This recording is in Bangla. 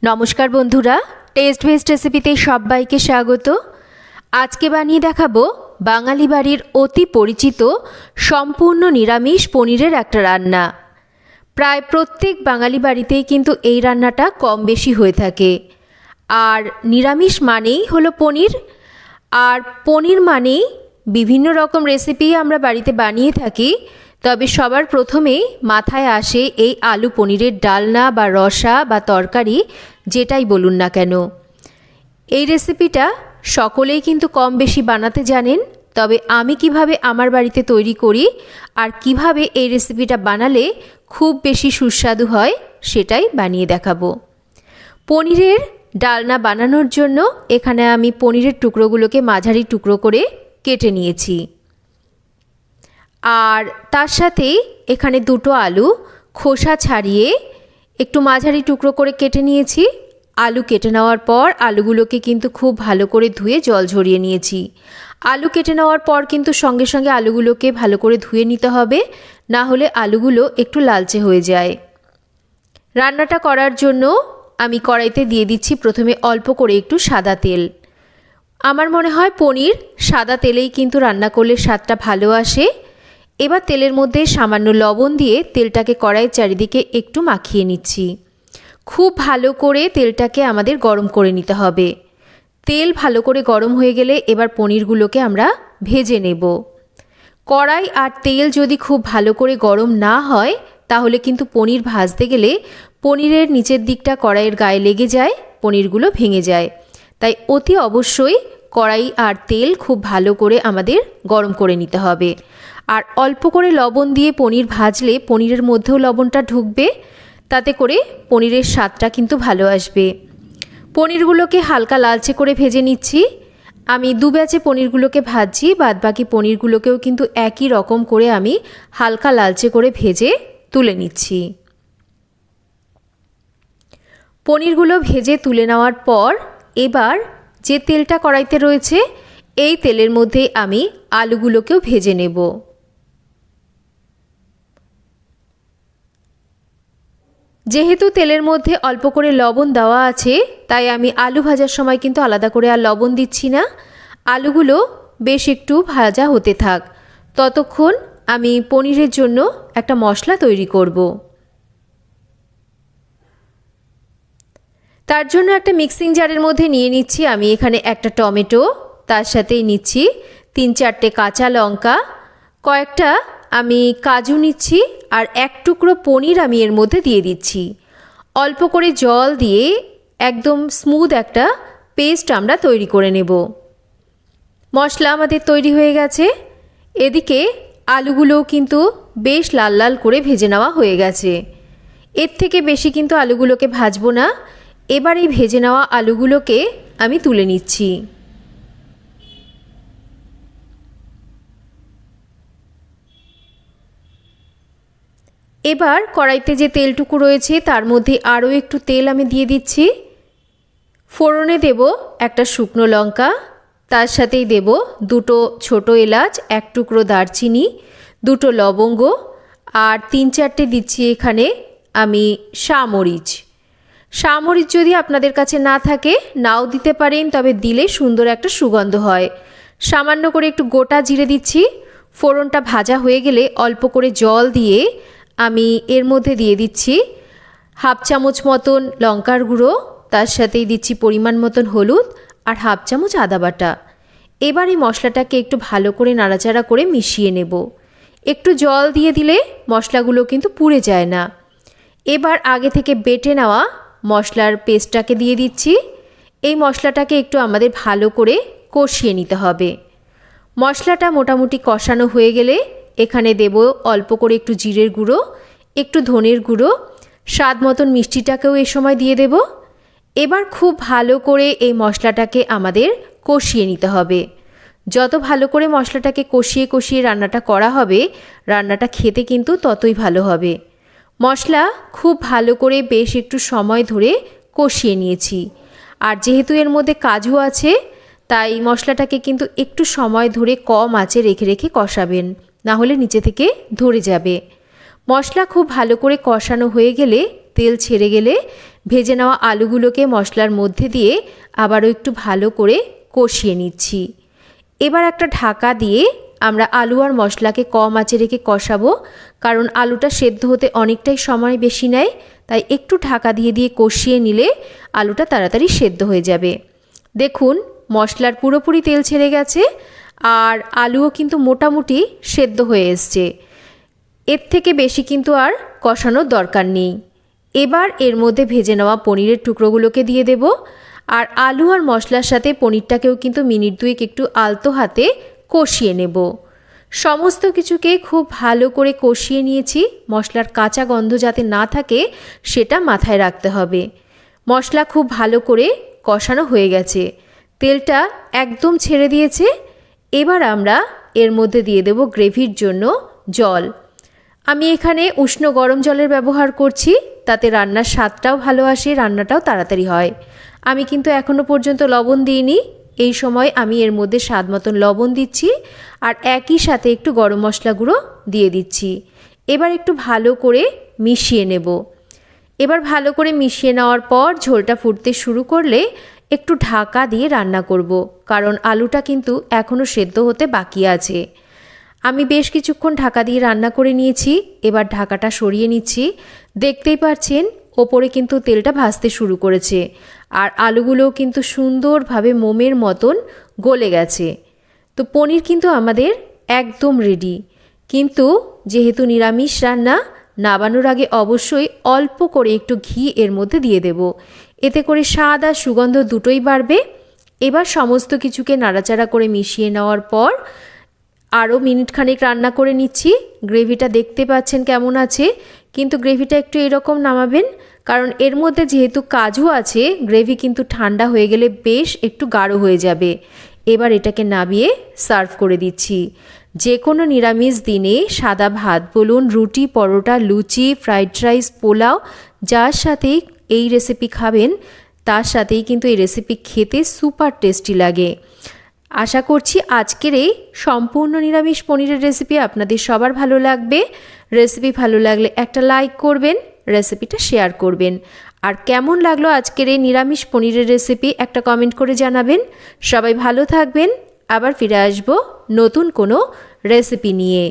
নমস্কার বন্ধুরা, টেস্ট বেস্ট রেসিপিতে সবাইকে স্বাগত। আজকে বানিয়ে দেখাবো বাঙালি বাড়ির অতি পরিচিত সম্পূর্ণ নিরামিষ পনিরের একটা রান্না। প্রায় প্রত্যেক বাঙালি বাড়িতেই কিন্তু এই রান্নাটা কম বেশি হয়ে থাকে। আর নিরামিষ মানেই হলো পনির, আর পনির মানেই বিভিন্ন রকম রেসিপি আমরা বাড়িতে বানিয়ে থাকি। তবে সবার প্রথমেই মাথায় আসে এই আলু পনিরের ডালনা বা রসা বা তরকারি, যেটাই বলুন না কেন। এই রেসিপিটা সকলেই কিন্তু কম বেশি বানাতে জানেন। তবে আমি কিভাবে আমার বাড়িতে তৈরি করি আর কিভাবে এই রেসিপিটা বানালে খুব বেশি সুস্বাদু হয় সেটাই বানিয়ে দেখাবো। পনিরের ডালনা বানানোর জন্য এখানে আমি পনিরের টুকরোগুলোকে মাঝারি টুকরো করে কেটে নিয়েছি। আর তার সাথে এখানে দুটো আলু খোসা ছাড়িয়ে একটু মাঝারি টুকরো করে কেটে নিয়েছি। আলু কেটে নেওয়ার পর আলুগুলোকে কিন্তু খুব ভালো করে ধুয়ে জল ঝরিয়ে নিয়েছি। আলু কেটে নেওয়ার পর কিন্তু সঙ্গে সঙ্গে আলুগুলোকে ভালো করে ধুয়ে নিতে হবে, না হলে আলুগুলো একটু লালচে হয়ে যায়। রান্নাটা করার জন্য আমি কড়াইতে দিয়ে দিচ্ছি প্রথমে অল্প করে একটু সাদা তেল। আমার মনে হয় পনির সাদা তেলেই কিন্তু রান্না করলে স্বাদটা ভালো আসে। এবার তেলের মধ্যে সামান্য লবণ দিয়ে তেলটাকে কড়াইয়ের চারিদিকে একটু মাখিয়ে নিচ্ছি। খুব ভালো করে তেলটাকে আমাদের গরম করে নিতে হবে। তেল ভালো করে গরম হয়ে গেলে এবার পনিরগুলোকে আমরা ভেজে নেব। কড়াই আর তেল যদি খুব ভালো করে গরম না হয় তাহলে কিন্তু পনির ভাজতে গেলে পনিরের নিচের দিকটা কড়াইয়ের গায়ে লেগে যায়, পনিরগুলো ভেঙে যায়। তাই অতি অবশ্যই কড়াই আর তেল খুব ভালো করে আমাদের গরম করে নিতে হবে। আর অল্প করে লবণ দিয়ে পনির ভাজলে পনিরের মধ্যেও লবণটা ঢুকবে, তাতে করে পনিরের স্বাদটা কিন্তু ভালো আসবে। পনিরগুলোকে হালকা লালচে করে ভেজে নিচ্ছি। আমি দু ব্যাচে পনিরগুলোকে ভাজছি, বাদবাকি পনিরগুলোকেও কিন্তু একই রকম করে আমি হালকা লালচে করে ভেজে তুলে নিচ্ছি। পনিরগুলো ভেজে তুলে নেওয়ার পর এবার যে তেলটা কড়াইতে রয়েছে এই তেলের মধ্যে আমি আলুগুলোকেও ভেজে নেব। যেহেতু তেলের মধ্যে অল্প করে লবণ দেওয়া আছে তাই আমি আলু ভাজার সময় কিন্তু আলাদা করে আর লবণ দিচ্ছি না। আলুগুলো বেশ একটু ভাজা হতে থাক, ততক্ষণ আমি পনিরের জন্য একটা মশলা তৈরি করব। তার জন্য একটা মিক্সিং জারের মধ্যে নিয়ে নিচ্ছি আমি এখানে একটা টমেটো, তার সাথেই নিচ্ছি 3-4টে কাঁচা লঙ্কা, কয়েকটা আমি কাজু নিচ্ছি, আর এক টুকরো পনির আমি এর মধ্যে দিয়ে দিচ্ছি। অল্প করে জল দিয়ে একদম স্মুথ একটা পেস্ট আমরা তৈরি করে নেব। মশলা আমাদের তৈরি হয়ে গেছে। এদিকে আলুগুলোও কিন্তু বেশ লাল লাল করে ভেজে নেওয়া হয়ে গেছে। এর থেকে বেশি কিন্তু আলুগুলোকে ভাজবো না। এবার এই ভেজে নেওয়া আলুগুলোকে আমি তুলে নিচ্ছি। এবার কড়াইতে যে তেলটুকু রয়েছে তার মধ্যে আরও একটু তেল আমি দিয়ে দিচ্ছি। ফোড়নে দেব একটা শুকনো লঙ্কা, তার সাথেই দেব দুটো ছোট এলাচ, এক টুকরো দারচিনি, দুটো লবঙ্গ, আর 3-4টে দিচ্ছি এখানে আমি শামরিচ। শামরিচ যদি আপনাদের কাছে না থাকে নাও দিতে পারেন, তবে দিলে সুন্দর একটা সুগন্ধ হয়। সামান্য করে একটু গোটা জিরে দিচ্ছি। ফোড়নটা ভাজা হয়ে গেলে অল্প করে জল দিয়ে আমি এর মধ্যে দিয়ে দিচ্ছি 1/2 চামচ মতন লঙ্কার গুঁড়ো, তার সাথেই দিচ্ছি পরিমাণ মতন হলুদ আর 1/2 চামচ আদা বাটা। এবার এই মশলাটাকে একটু ভালো করে নাড়াচাড়া করে মিশিয়ে নেব। একটু জল দিয়ে দিলে মশলাগুলো কিন্তু পুড়ে যায় না। এবার আগে থেকে বেটে নেওয়া মশলার পেস্টটাকে দিয়ে দিচ্ছি। এই মশলাটাকে একটু আমাদের ভালো করে কষিয়ে নিতে হবে। মশলাটা মোটামুটি কষানো হয়ে গেলে এখানে দেব অল্প করে একটু জিরের গুঁড়ো, একটু ধনের গুঁড়ো, স্বাদ মতন মিষ্টিটাকেও এ সময় দিয়ে দেব। এবার খুব ভালো করে এই মশলাটাকে আমাদের কষিয়ে নিতে হবে। যত ভালো করে মশলাটাকে কষিয়ে কষিয়ে রান্নাটা করা হবে, রান্নাটা খেতে কিন্তু ততই ভালো হবে। মশলা খুব ভালো করে বেশ একটু সময় ধরে কষিয়ে নিয়েছি। আর যেহেতু এর মধ্যে কাজু আছে তাই মশলাটাকে কিন্তু একটু সময় ধরে কম আঁচে রেখে রেখে কষাবেন, না হলে নিচে থেকে ধরে যাবে। মশলা খুব ভালো করে কষানো হয়ে গেলে, তেল ছেড়ে গেলে ভেজে নেওয়া আলুগুলোকে মশলার মধ্যে দিয়ে আবারও একটু ভালো করে কষিয়ে নিচ্ছি। এবার একটা ঢাকা দিয়ে আমরা আলু আর মশলাকে কম আঁচে রেখে কষাবো, কারণ আলুটা সেদ্ধ হতে অনেকটাই সময় বেশি নেয়। তাই একটু ঢাকা দিয়ে দিয়ে কষিয়ে নিলে আলুটা তাড়াতাড়ি সেদ্ধ হয়ে যাবে। দেখুন মশলার পুরোপুরি তেল ছেড়ে গেছে আর আলুও কিন্তু মোটামুটি সেদ্ধ হয়ে এসছে। এর থেকে বেশি কিন্তু আর কষানোর দরকার নেই। এবার এর মধ্যে ভেজে নেওয়া পনিরের টুকরোগুলোকে দিয়ে দেব। আর আলু আর মশলার সাথে পনিরটাকেও কিন্তু মিনিট দুয়েক একটু আলতো হাতে কষিয়ে নেব। সমস্ত কিছুকে খুব ভালো করে কষিয়ে নিয়েছি। মশলার কাঁচা গন্ধ যাতে না থাকে সেটা মাথায় রাখতে হবে। মশলা খুব ভালো করে কষানো হয়ে গেছে, তেলটা একদম ছেড়ে দিয়েছে। এবার আমরা এর মধ্যে দিয়ে দেব গ্রেভির জন্য জল। আমি এখানে উষ্ণ গরম জলের ব্যবহার করছি, তাতে রান্নার স্বাদটাও ভালো আসে, রান্নাটাও তাড়াতাড়ি হয়। আমি কিন্তু এখনও পর্যন্ত লবণ দিইনি। এই সময় আমি এর মধ্যে স্বাদ মতন লবণ দিচ্ছি আর একই সাথে একটু গরম মশলা গুঁড়ো দিয়ে দিচ্ছি। এবার একটু ভালো করে মিশিয়ে নেব। এবার ভালো করে মিশিয়ে নেওয়ার পর ঝোলটা ফুটতে শুরু করলে একটু ঢাকা দিয়ে রান্না করব, কারণ আলুটা কিন্তু এখনও সেদ্ধ হতে বাকি আছে। আমি বেশ কিছুক্ষণ ঢাকা দিয়ে রান্না করে নিয়েছি। এবার ঢাকাটা সরিয়ে নিচ্ছি। দেখতেই পাচ্ছেন ওপরে কিন্তু তেলটা ভাসতে শুরু করেছে আর আলুগুলোও কিন্তু সুন্দরভাবে মোমের মতন গলে গেছে। তো পনির কিন্তু আমাদের একদম রেডি। কিন্তু যেহেতু নিরামিষ রান্না, নামানোর আগে অবশ্যই অল্প করে একটু ঘি এর মধ্যে দিয়ে দেব, এতে করে স্বাদ আর সুগন্ধ দুটোই বাড়বে। এবার সমস্ত কিছুকে নাড়াচাড়া করে মিশিয়ে নেওয়ার পর আরও মিনিট খানেক রান্না করে নিচ্ছি। গ্রেভিটা দেখতে পাচ্ছেন কেমন আছে, কিন্তু গ্রেভিটা একটু এরকম নামাবেন, কারণ এর মধ্যে যেহেতু কাজু আছে গ্রেভি কিন্তু ঠান্ডা হয়ে গেলে বেশ একটু গাঢ় হয়ে যাবে। এবার এটাকে নামিয়ে সার্ভ করে দিচ্ছি। যে কোনো নিরামিষ দিনে সাদা ভাত বলুন, রুটি, পরোটা, লুচি, ফ্রাইড রাইস, পোলাও, যার সাথেই এই রেসিপি খাবেন তার সাথেই কিন্তু এই রেসিপি খেতে সুপার টেস্টি লাগে। আশা করছি আজকের এই সম্পূর্ণ নিরামিষ পনিরের রেসিপি আপনাদের সবার ভালো লাগবে। রেসিপি ভালো লাগলে একটা লাইক করবেন, রেসিপিটা শেয়ার করবেন। আর কেমন লাগলো আজকের এই নিরামিষ পনিরের রেসিপি একটা কমেন্ট করে জানাবেন। সবাই ভালো থাকবেন। আবার ফিরে আসবো নতুন কোনো রেসিপি নিয়ে।